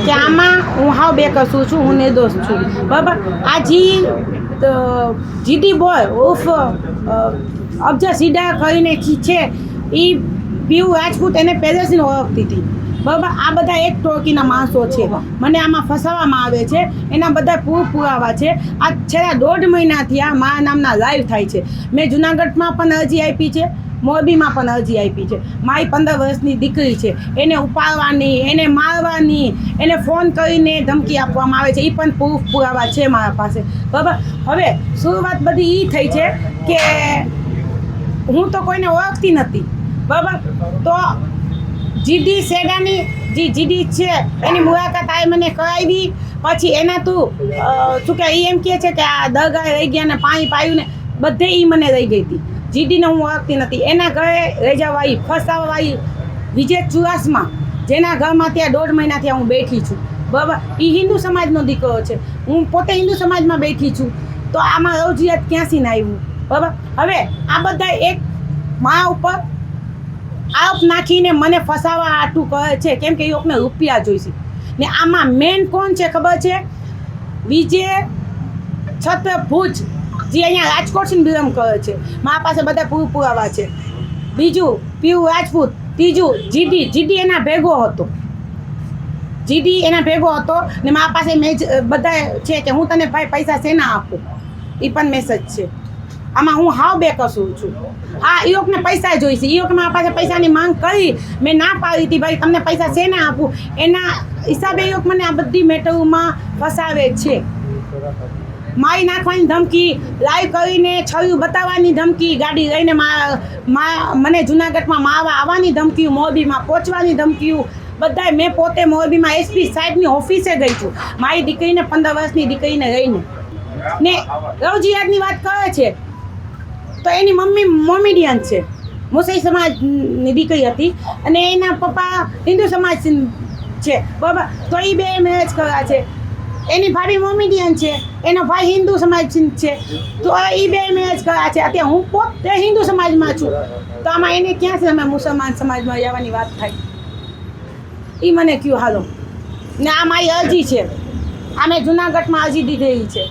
કે આમાં હું હાવ બેકસું છું, હું નિર્દોષ છું, બરાબર. આ જીડી બોય ઉફ અફઝા સીડા કરીને છે, એ પીયુ રાજપૂત એને પહેલેથી ઓળખતી હતી, બરાબર. આ બધા એક ટોળકીના માણસો છે, મને આમાં ફસાવવામાં આવે છે, એના બધા પુરાવા છે. આ છેલ્લા 1.5 મહિનાથી આ મારા નામના લાઈવ થાય છે. મેં જુનાગઢમાં પણ અરજી આપી છે, મોરબીમાં પણ અરજી આપી છે. મારી 15 વર્ષની દીકરી છે, એને ઉપાડવાની, એને મારવાની, એને ફોન કરીને ધમકી આપવામાં આવે છે. એ પણ પુરાવા છે મારા પાસે, બરાબર. હવે શરૂઆત બધી એ થઈ છે કે હું તો કોઈને ઓળખતી નથી, બરાબર. તો જીડી સેડાની જે જીડી છે એની મુલાકાત આ મને કરાવી. પછી એના તું શું કે એમ કહે છે કે આ દરગાહ રહી ગયા ને પાણી પાયું ને બધે એ મને રહી ગઈ હતી. જીડીને હું ઓળખતી નથી. એના ઘરે રેજાવાળી ફસાવાળી વિજય ચુડાસમા, જેના ઘરમાં ત્યાં 1.5 મહિનાથી હું બેઠી છું, બરાબર. એ હિન્દુ સમાજનો દીકરો છે, હું પોતે હિન્દુ સમાજમાં બેઠી છું. તો આમાં રવજીયાત ક્યાંથી ના આવ્યું, બરાબર. હવે આ બધા એક મા ઉપર આરોપ નાખીને મને ફસાવા આટું કરે છે, કેમ કે એ લોકોને રૂપિયા જોઈશે. ને આમાં મેન કોણ છે ખબર છે? વિજય છત્ર ભુજ, જે અહીંયા રાજકોટથી બિલોંગ કરે છે. મારા પાસે બધા પુરાવા છે. બીજું પીયુ રાજપૂત, ત્રીજું જીડી એના ભેગો હતો, ને મારા પાસે બધા છે કે હું તને ભાઈ પૈસા શેના આપું, એ પણ મેસેજ છે. આમાં હું હાવ બેકસું છું. હા, એ લોકોને પૈસા જોઈશે. એ લોકો મારા પાસે પૈસાની માંગ કરી, મેં ના પાડી હતી, ભાઈ તમને પૈસા શેના આપું. એના હિસાબે એ લોકો મને આ બધી મેટરોમાં ફસાવે છે. મારી નાખવાની ધમકી, લાઈવ કરીને છરી બતાવવાની ધમકી, ગાડી લઈને મને જુનાગઢમાં મારવા આવવાની ધમકીઓ, મોરબીમાં પહોંચવાની ધમકીઓ, બધાય. મેં પોતે મોરબીમાં એસપી સાહેબની ઓફિસે ગઈ છું, મારી દીકરીને 15 વર્ષની દીકરીને રહીને. ને રવજીયાતની વાત કરે છે તો એની મમ્મી મોમેડિયન છે, મુસઈ સમાજની દીકરી હતી, અને એના પપ્પા હિન્દુ સમાજ છે, બરાબર. તો એ બે મેરેજ કર્યા છે. એની ભાભી મોમેડિયન છે, એનો ભાઈ હિન્દુ સમાજ છે, તો એ બે મેરેજ કર્યા છે. અત્યારે હું પોતે હિન્દુ સમાજમાં છું, તો આમાં એને ક્યાંથી અમે મુસલમાન સમાજમાં જવાની વાત થાય? એ મને કહ્યું હાલો. ને આ મારી અરજી છે, આ મેં જુનાગઢમાં અરજી દીધેલી છે.